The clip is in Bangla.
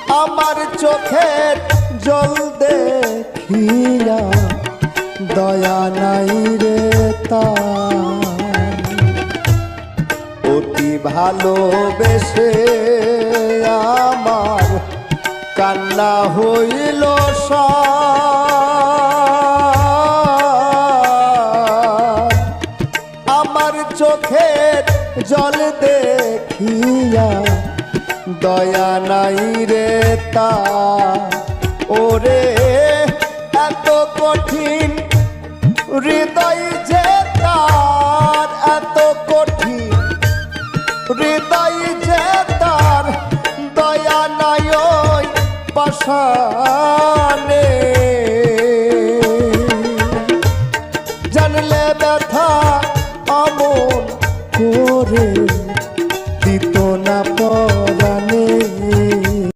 আমার চোখের জল দেখিয়া দয়া নাই রে তার। অতি ভালোবেসে আমার কান্না হইল সার। আমার চোখের জল দেখিয়া দয়া নাই রে তার। ওরে এত কঠিন হৃদয় যে তার, এত কঠিন হৃদয় যে তার, দয়া নাই ওই পাষাণে।